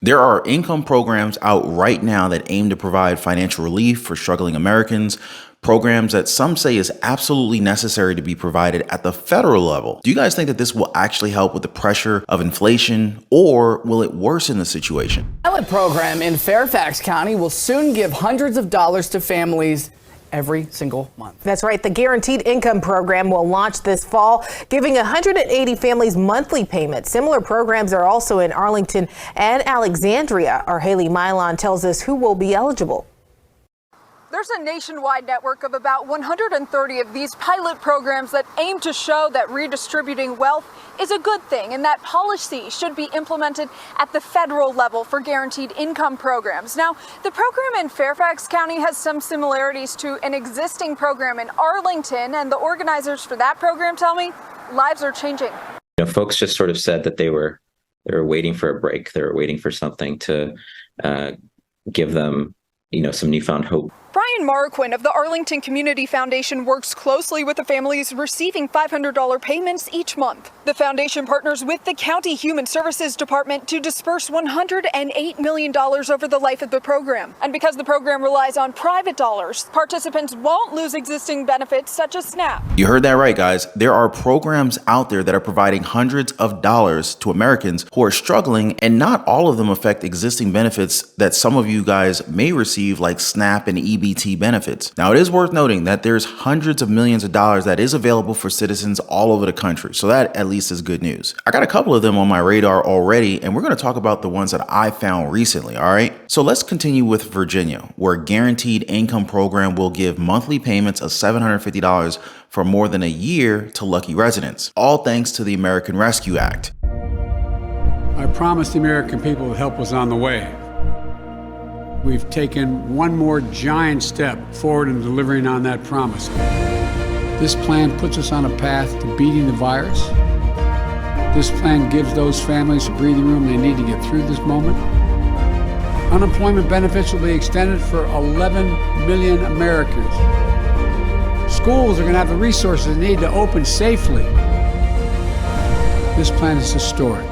There are income programs out right now that aim to provide financial relief for struggling Americans, programs that some say is absolutely necessary to be provided at the federal level. Do you guys think that this will actually help with the pressure of inflation, or will it worsen the situation? The pilot program in Fairfax County will soon give hundreds of dollars to families every single month. That's right. The Guaranteed Income Program will launch this fall, giving 180 families monthly payments. Similar programs are also in Arlington and Alexandria. Our Haley Milon tells us who will be eligible. There's a nationwide network of about 130 of these pilot programs that aim to show that redistributing wealth is a good thing and that policy should be implemented at the federal level for guaranteed income programs. Now, the program in Fairfax County has some similarities to an existing program in Arlington, and the organizers for that program tell me lives are changing. Folks just sort of said that they were waiting for a break. They were waiting for something to give them, some newfound hope. Brian Marquin of the Arlington Community Foundation works closely with the families receiving $500 payments each month. The foundation partners with the County Human Services Department to disperse $108 million over the life of the program. And because the program relies on private dollars, participants won't lose existing benefits such as SNAP. You heard that right, guys. There are programs out there that are providing hundreds of dollars to Americans who are struggling, and not all of them affect existing benefits that some of you guys may receive, like SNAP and EBT benefits. Now, it is worth noting that there's hundreds of millions of dollars that is available for citizens all over the country. So that at least is good news. I got a couple of them on my radar already, and we're going to talk about the ones that I found recently. All right. So let's continue with Virginia, where a guaranteed income program will give monthly payments of $750 for more than a year to lucky residents, all thanks to the American Rescue Act. I promised the American people that help was on the way. We've taken one more giant step forward in delivering on that promise. This plan puts us on a path to beating the virus. This plan gives those families the breathing room they need to get through this moment. Unemployment benefits will be extended for 11 million Americans. Schools are going to have the resources they need to open safely. This plan is historic.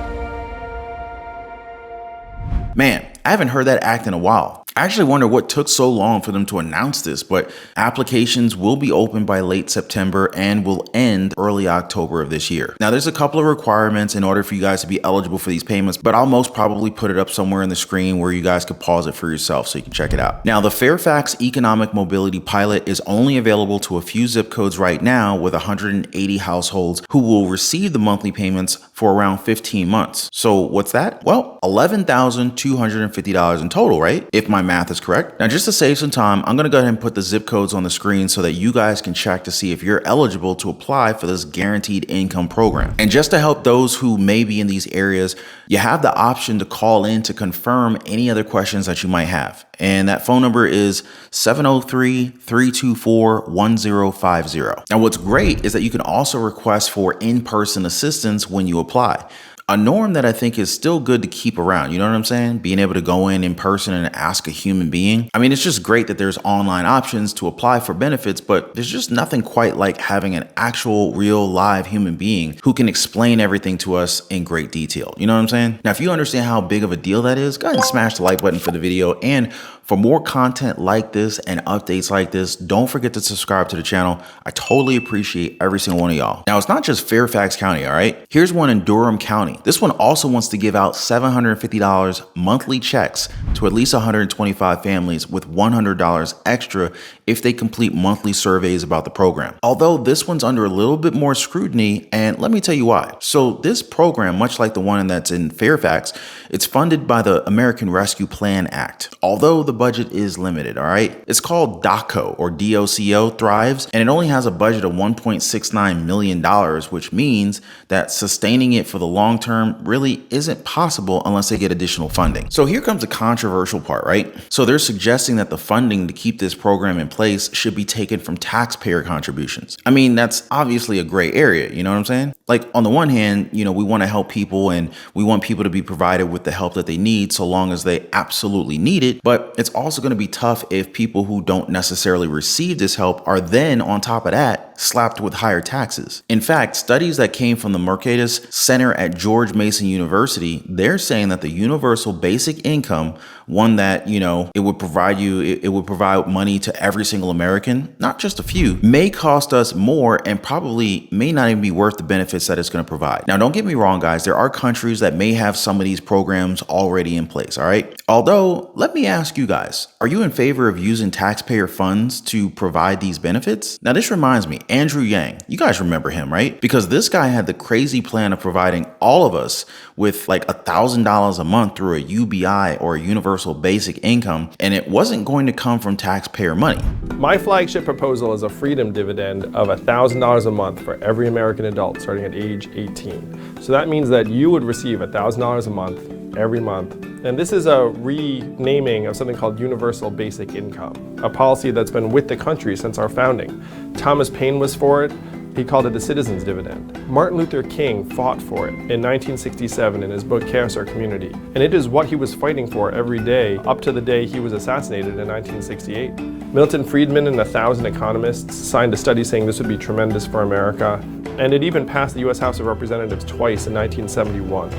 Man, I haven't heard that act in a while. I actually wonder what took so long for them to announce this, but applications will be open by late September and will end early October of this year. Now, there's a couple of requirements in order for you guys to be eligible for these payments, but I'll most probably put it up somewhere in the screen where you guys could pause it for yourself so you can check it out. Now, the Fairfax Economic Mobility Pilot is only available to a few zip codes right now, with 180 households who will receive the monthly payments for around 15 months. So what's that? Well, $11,250 in total, right? If my math is correct. Now, just to save some time, I'm going to go ahead and put the zip codes on the screen so that you guys can check to see if you're eligible to apply for this guaranteed income program. And just to help those who may be in these areas, you have the option to call in to confirm any other questions that you might have. And that phone number is 703-324-1050. Now, what's great is that you can also request for in-person assistance when you apply. A norm that I think is still good to keep around. You know what I'm saying? Being able to go in person and ask a human being. I mean, it's just great that there's online options to apply for benefits, but there's just nothing quite like having an actual, real, live human being who can explain everything to us in great detail. You know what I'm saying? Now, if you understand how big of a deal that is, go ahead and smash the like button for the video. And for more content like this and updates like this, don't forget to subscribe to the channel. I totally appreciate every single one of y'all. Now, it's not just Fairfax County, all right? Here's one in Durham County. This one also wants to give out $750 monthly checks to at least 125 families with $100 extra if they complete monthly surveys about the program. Although this one's under a little bit more scrutiny, and let me tell you why. So this program, much like the one that's in Fairfax, it's funded by the American Rescue Plan Act. Although the budget is limited, all right? It's called DOCO, or DOCO, Thrives, and it only has a budget of $1.69 million, which means that sustaining it for the long term really isn't possible unless they get additional funding. So here comes the controversial part, right? So they're suggesting that the funding to keep this program in place should be taken from taxpayer contributions. I mean, that's obviously a gray area, you know what I'm saying? Like on the one hand, we want to help people and we want people to be provided with the help that they need so long as they absolutely need it. But it's also going to be tough if people who don't necessarily receive this help are then on top of that slapped with higher taxes. In fact, studies that came from the Mercatus Center at George Mason University, they're saying that the universal basic income, one that, it would provide money to every single American, not just a few, may cost us more and probably may not even be worth the benefits that it's going to provide. Now, don't get me wrong, guys. There are countries that may have some of these programs already in place, all right? Although, let me ask you guys, are you in favor of using taxpayer funds to provide these benefits? Now, this reminds me, Andrew Yang, you guys remember him, right? Because this guy had the crazy plan of providing all of us with like $1,000 a month through a UBI or a universal basic income, and it wasn't going to come from taxpayer money. My flagship proposal is a freedom dividend of $1,000 a month for every American adult starting at age 18. So that means that you would receive $1,000 a month every month. And this is a renaming of something called universal basic income, a policy that's been with the country since our founding. Thomas Paine was for it. He called it the citizens' dividend. Martin Luther King fought for it in 1967 in his book Chaos or Community. And it is what he was fighting for every day up to the day he was assassinated in 1968. Milton Friedman and 1,000 economists signed a study saying this would be tremendous for America. And it even passed the US House of Representatives twice in 1971.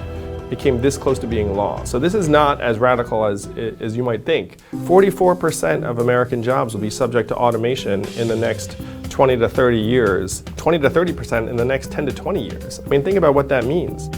It came this close to being law. So this is not as radical as you might think. 44% of American jobs will be subject to automation in the next 20 to 30 years, 20 to 30% in the next 10 to 20 years. I mean, think about what that means.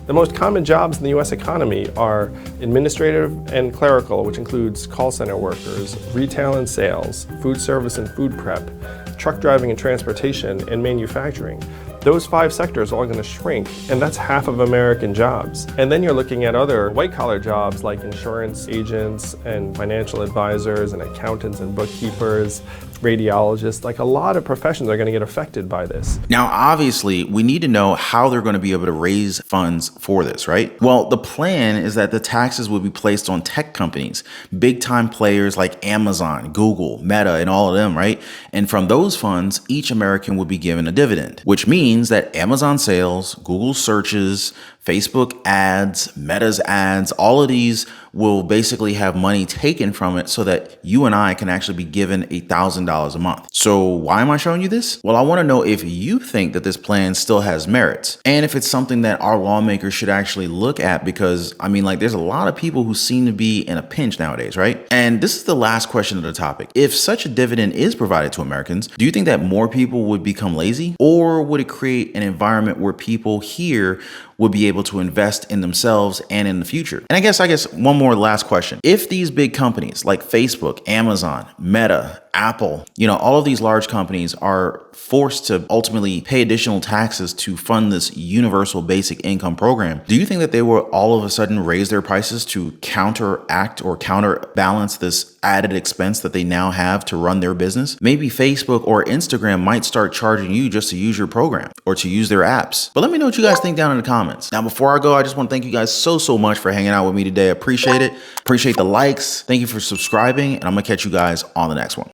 The most common jobs in the US economy are administrative and clerical, which includes call center workers, retail and sales, food service and food prep, truck driving and transportation, and manufacturing. Those 5 sectors are all going to shrink, and that's half of American jobs. And then you're looking at other white-collar jobs like insurance agents and financial advisors and accountants and bookkeepers, radiologists. Like a lot of professions are going to get affected by this. Now, obviously, we need to know how they're going to be able to raise funds for this, right? Well, the plan is that the taxes will be placed on tech companies, big-time players like Amazon, Google, Meta, and all of them, right? And from those funds, each American will be given a dividend, which means that Amazon sales, Google searches, Facebook ads, Meta's ads, all of these will basically have money taken from it so that you and I can actually be given $1,000 a month. So why am I showing you this? Well, I want to know if you think that this plan still has merits and if it's something that our lawmakers should actually look at, because there's a lot of people who seem to be in a pinch nowadays, right? And this is the last question of the topic. If such a dividend is provided to Americans, do you think that more people would become lazy, or would it create an environment where people here would be able to invest in themselves and in the future? And I guess one more last question. If these big companies like Facebook, Amazon, Meta, Apple, all of these large companies are forced to ultimately pay additional taxes to fund this universal basic income program, do you think that they will all of a sudden raise their prices to counteract or counterbalance this added expense that they now have to run their business? Maybe Facebook or Instagram might start charging you just to use your program or to use their apps. But let me know what you guys think down in the comments. Now, before I go, I just want to thank you guys so much for hanging out with me today. I appreciate it. Appreciate the likes. Thank you for subscribing, and I'm gonna catch you guys on the next one.